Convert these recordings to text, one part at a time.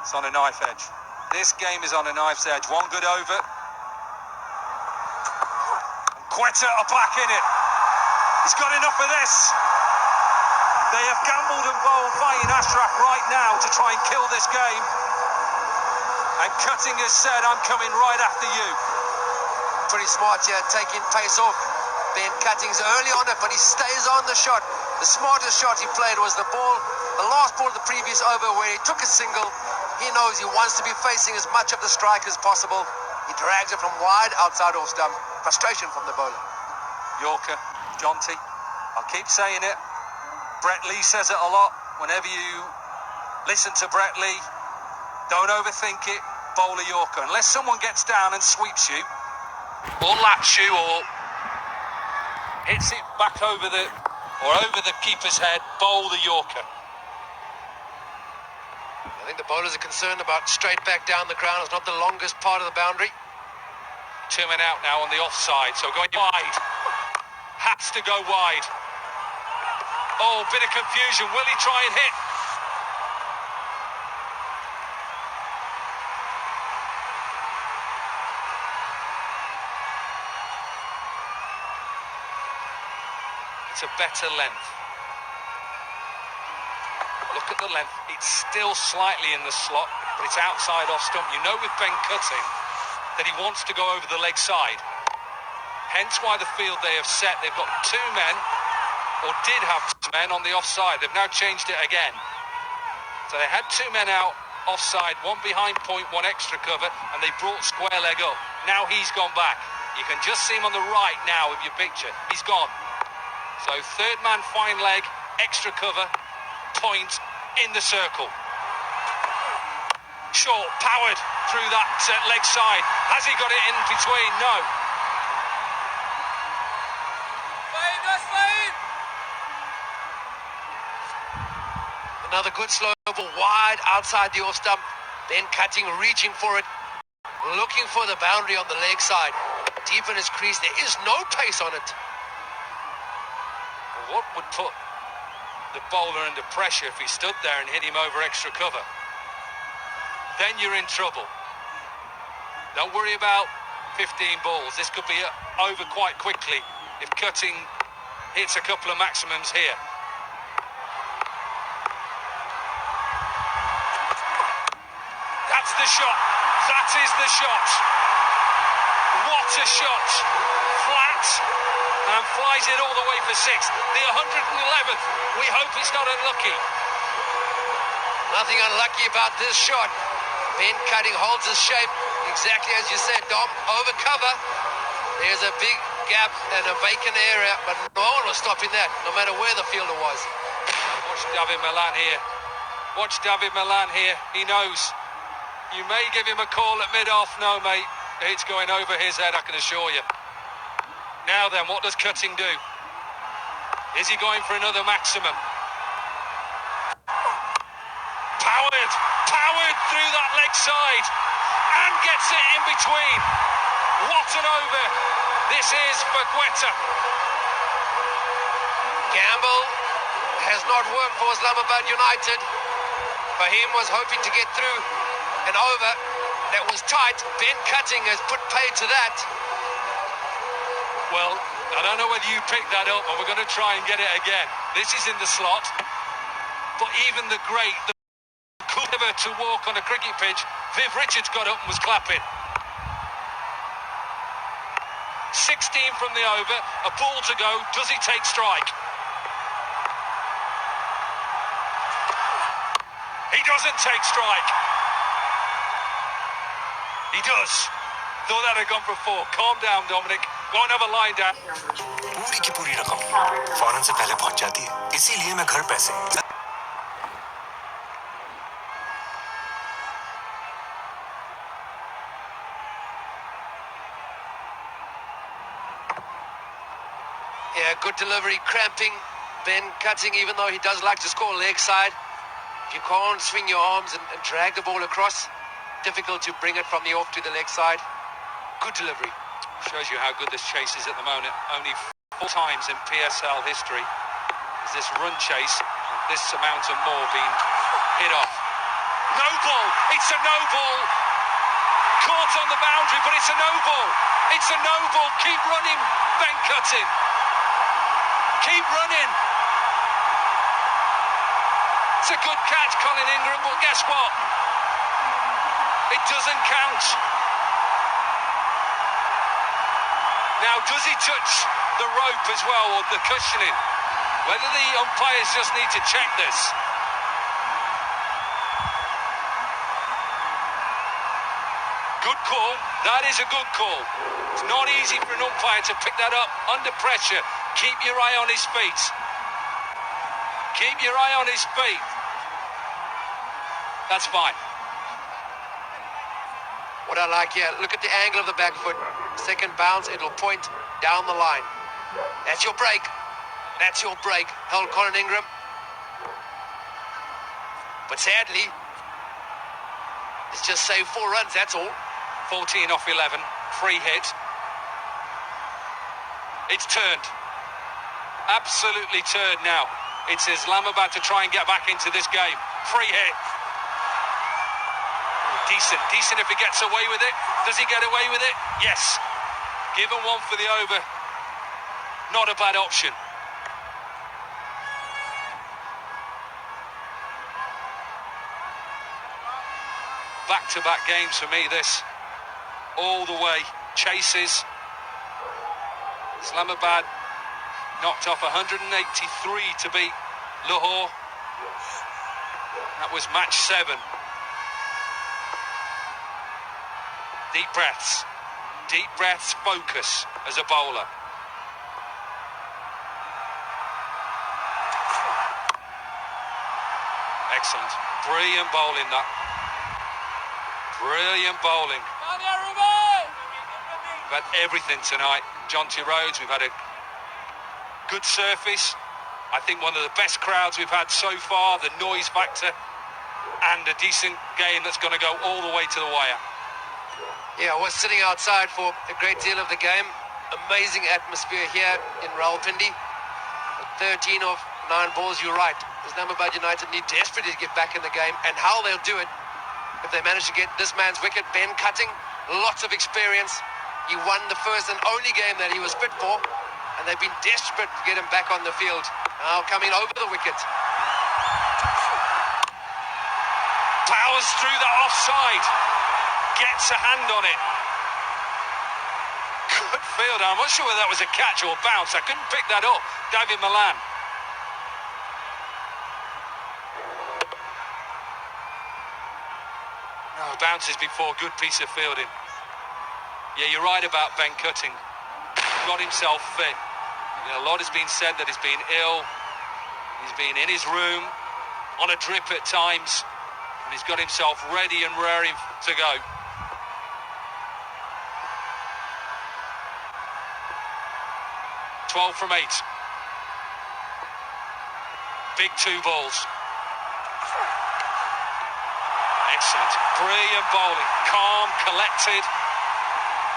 It's on a knife edge. This game is on a knife's edge. One good over. And Quetta are back in it. He's got enough of this. They have gambled and bowled Fahim Ashraf right now to try and kill this game. And Cutting has said, I'm coming right after you. Pretty smart here, taking pace off. Ben Cutting's early on it, but he stays on the shot. The smartest shot he played was the last ball of the previous over where he took a single. He knows he wants to be facing as much of the strike as possible. He drags it from wide outside off stump. Frustration from the bowler. Yorker, Jonty, I'll keep saying it. Brett Lee says it a lot. Whenever you listen to Brett Lee, don't overthink it, bowl a Yorker. Unless someone gets down and sweeps you, or laps you, or hits it back over the keeper's head, bowl the Yorker. I think the bowlers are concerned about straight back down the ground. It's not the longest part of the boundary. 2 men out now on the offside, so going wide. Has to go wide. Oh, bit of confusion. Will he try and hit? It's a better length. Look at the length. It's still slightly in the slot, but it's outside off stump. You know with Ben Cutting that he wants to go over the leg side. Hence why the field they have set, they've got 2 men, or did have 2 men on the offside. They've now changed it again. So they had 2 men out offside, 1 behind point, 1 extra cover, and they brought square leg up. Now he's gone back. You can just see him on the right now with your picture. He's gone. So 3rd man, fine leg, extra cover, point in the circle. Short, powered through that leg side. Has he got it in between? No. Another good slow ball wide outside the off stump. Ben Cutting reaching for it, looking for the boundary on the leg side. Deep in his crease, there is no pace on it. What would put the bowler under pressure if he stood there and hit him over extra cover? Then you're in trouble. Don't worry about 15 balls. This could be over quite quickly if Cutting hits a couple of maximums here. That's the shot. That is the shot. What a shot. Flat. And flies it all the way for 6. The 111th. We hope it's not unlucky. Nothing unlucky about this shot. Ben Cutting holds his shape exactly as you said, Dom. Over cover. There's a big gap and a vacant area, but no one was stopping that, no matter where the fielder was. Watch David Malan here. Watch David Malan here. He knows. You may give him a call at mid-off. No, mate. It's going over his head, I can assure you. Now then, what does Cutting do? Is he going for another maximum? Powered through that leg side and gets it in between. What an over this is for Quetta. Gamble has not worked for Islamabad United. Fahim was hoping to get through an over that was tight. Ben Cutting has put paid to that. Well, I don't know whether you picked that up, but we're going to try and get it again. This is in the slot, but even the great, the cool ever to walk on a cricket pitch, Viv Richards got up and was clapping. 16 from the over, a ball to go. Does he take strike? He doesn't take strike. He does. Thought that had gone for 4. Calm down, Dominic. Go and have a lie down. पूरी की पूरी रकम फौरन से पहले पहुंच जाती है, इसीलिए मैं घर पैसे Yeah, good delivery, cramping. Ben Cutting, even though he does like to score leg side. If you can't swing your arms and drag the ball across, difficult to bring it from the off to the leg side. Good delivery. Shows you how good this chase is at the moment. Only 4 times in PSL history is this run chase, this amount and more, being hit off. No ball. It's a no ball. Caught on the boundary, but it's a no ball. It's a no ball. Keep running, Ben Cutting. Keep running. It's a good catch, Colin Ingram, but guess what? It doesn't count. Now, does he touch the rope as well, or the cushioning? Whether the umpires just need to check this. Good call. That is a good call. It's not easy for an umpire to pick that up under pressure. Keep your eye on his feet. Keep your eye on his feet. That's fine. What I like here, look at the angle of the back foot. Second bounce, it'll point down the line. That's your break. That's your break. Held Colin Ingram. But sadly, it's just saved 4 runs, that's all. 14 off 11. Free hit. It's turned. Absolutely turned now. It's Islamabad to try and get back into this game. Free hit. Decent if he gets away with it. Does he get away with it? Yes. Give him one for the over. Not a bad option. Back-to-back games for me, this. All the way. Chases. Islamabad knocked off 183 to beat Lahore. That was match 7. Deep breaths. Deep breaths, focus as a bowler. Excellent. Brilliant bowling, that. Brilliant bowling. We've had everything tonight. Jonty Rhodes, we've had a good surface. I think one of the best crowds we've had so far, the noise factor, and a decent game that's going to go all the way to the wire. Yeah, I was sitting outside for a great deal of the game. Amazing atmosphere here in Rawalpindi. 13 of 9 balls, you're right. Islamabad United need desperately to get back in the game, and how they'll do it if they manage to get this man's wicket. Ben Cutting, lots of experience. He won the first and only game that he was fit for, and they've been desperate to get him back on the field. Now coming over the wicket. Powers through the offside. Gets a hand on it. Good field. I'm not sure whether that was a catch or a bounce. I couldn't pick that up. David Milan. No, bounces before. Good piece of fielding. Yeah, you're right about Ben Cutting. Got himself fit. A lot has been said that he's been ill. He's been in his room on a drip at times, and he's got himself ready and raring to go. Twelve from 8. Big 2 balls. Excellent. Brilliant bowling. Calm, collected.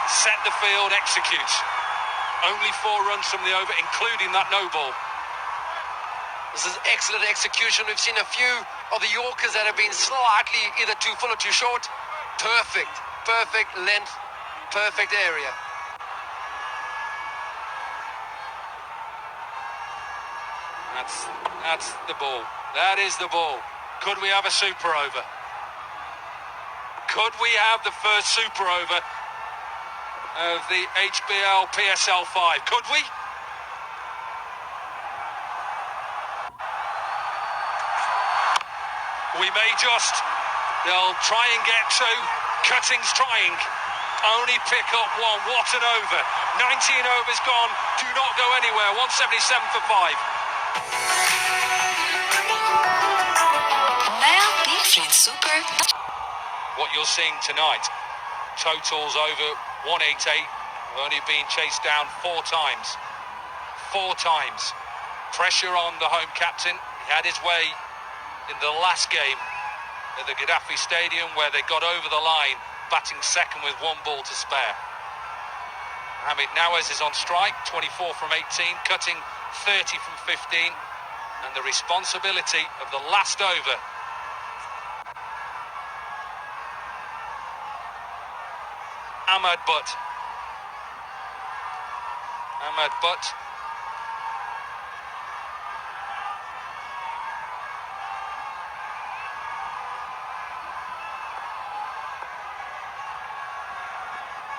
Set the field, execute. Only 4 runs from the over, including that no ball. This is excellent execution. We've seen a few of the Yorkers that have been slightly either too full or too short. Perfect. Perfect length. Perfect area. That's the ball. That is the ball. Could we have a super over? Could we have the first super over of the HBL PSL 5? Could we? We may just. They'll try and get 2. Cutting's trying. Only pick up 1. What an over. 19 overs gone. Do not go anywhere. 177 for 5. What you're seeing tonight, totals over 188, have only been chased down 4 times. 4 times. Pressure on the home captain. He had his way in the last game at the Gaddafi Stadium, where they got over the line, batting second with 1 ball to spare. Mohamed Nawaz is on strike, 24 from 18, Cutting 30 from 15, and the responsibility of the last over Ahmad Butt. Ahmad Butt.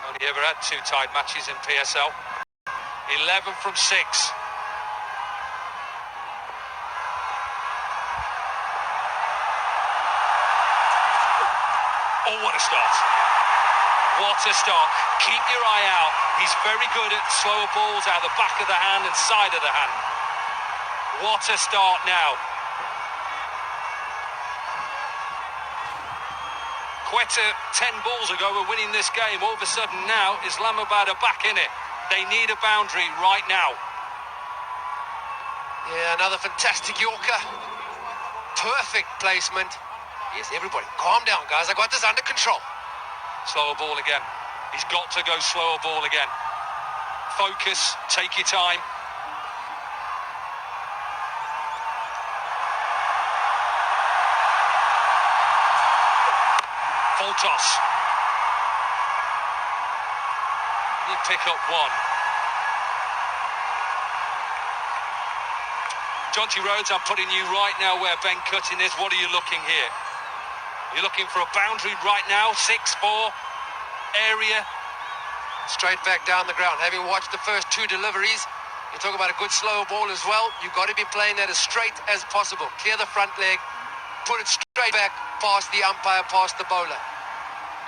Only ever had 2 tied matches in PSL. 11 from 6. Oh, what a start. What a start. Keep your eye out. He's very good at slower balls out of the back of the hand and side of the hand. What a start now. Quetta 10 balls ago were winning this game. All of a sudden now Islamabad are back in it. They need a boundary right now. Yeah, another fantastic Yorker. Perfect placement. Yes, everybody, calm down, guys. I got this under control. Slower ball again. He's got to go slower ball again. Focus, take your time. Full toss. You pick up 1. Jonty Rhodes, I'm putting you right now where Ben Cutting is. What are you looking here? You're looking for a boundary right now, 6-4 area. Straight back down the ground. Having watched the first 2 deliveries, you talk about a good slow ball as well. You've got to be playing that as straight as possible. Clear the front leg, put it straight back past the umpire, past the bowler.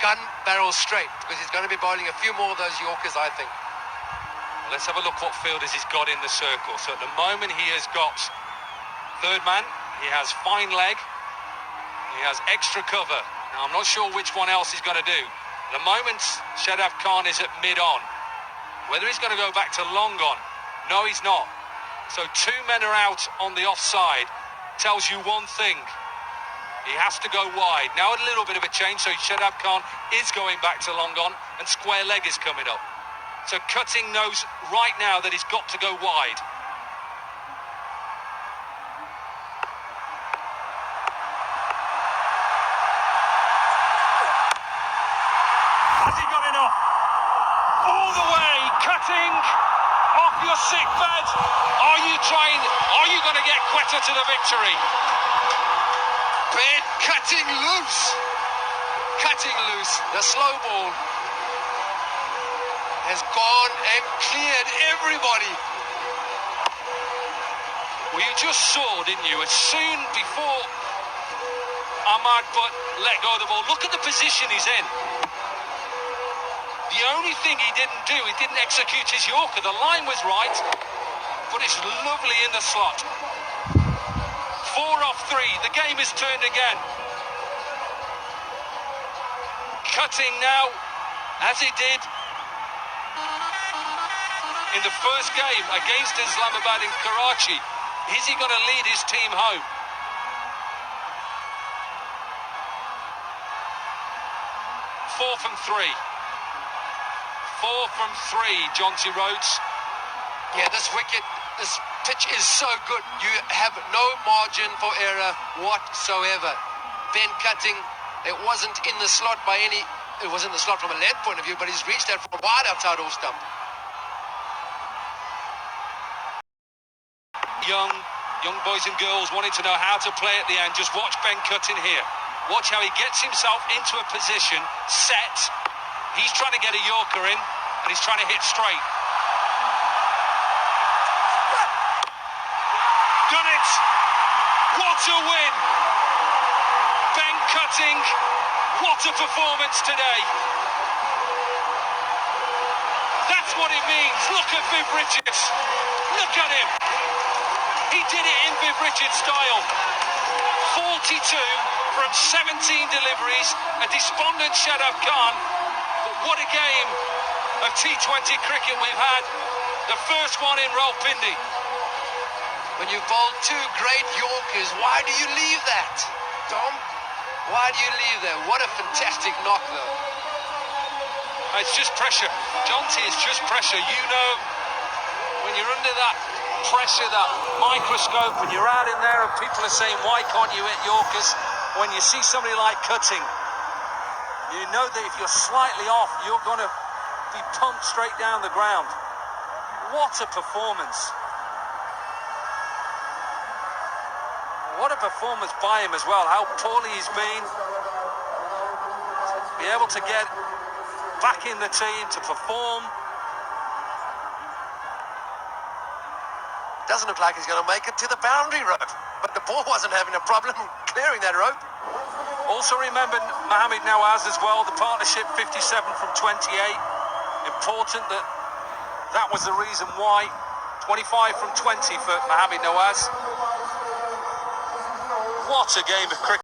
Gun barrel straight, because he's going to be bowling a few more of those Yorkers, I think. Let's have a look what fielders he's got in the circle. So at the moment he has got third man, he has fine leg, he has extra cover. Now I'm not sure which one else he's going to do. At the moment Shadab Khan is at mid-on. Whether he's going to go back to long on, no he's not. So 2 men are out on the offside. Tells you one thing. He has to go wide. Now a little bit of a change, so Shadab Khan is going back to long on and square leg is coming up. So Cutting knows right now that he's got to go wide. Has he got enough? All the way, Cutting off your sick bed. Are you going to get Quetta to the victory? Ben cutting loose. Cutting loose. The slow ball has gone and cleared everybody. Well, you just saw, didn't you? As soon before Ahmad Butt let go of the ball, look at the position he's in. The only thing he didn't do, he didn't execute his Yorker. The line was right, but it's lovely in the slot. 4 off 3, the game is turned again. Cutting now, as he did in the first game against Islamabad in Karachi. Is he going to lead his team home? Four from 3, Jonty Rhodes. Yeah, this wicket, this pitch is so good. You have no margin for error whatsoever. Ben Cutting, it wasn't in the slot by any... It was in the slot from a length point of view, but he's reached that from wide outside off stump. Young boys and girls wanting to know how to play at the end. Just watch Ben Cutting here. Watch how he gets himself into a position, set. He's trying to get a Yorker in, and he's trying to hit straight. Done it! What a win! Ben Cutting, what a performance today. That's what it means. Look at Viv Richards. Look at him. He did it in Viv Richards style. 42 from 17 deliveries. A despondent Shadab Khan. But what a game of T20 cricket we've had. The first one in Rawalpindi. When you bowl 2 great Yorkers, why do you leave that, Tom? Why do you leave that? What a fantastic knock, though. It's just pressure. Jonty, it's just pressure. You know, when you're under that pressure, that microscope, and you're out in there and people are saying, why can't you hit Yorkers? When you see somebody like Cutting You know that if you're slightly off, you're going to be pumped straight down the ground. What a performance. What a performance by him as well. How poorly he's been. To be able to get back in the team, to perform. Doesn't look like he's going to make it to the boundary rope. But the ball wasn't having a problem clearing that rope. Also remember Mohamed Nawaz as well, the partnership 57 from 28. Important that was the reason why. 25 from 20 for Mohamed Nawaz. What a game of cricket.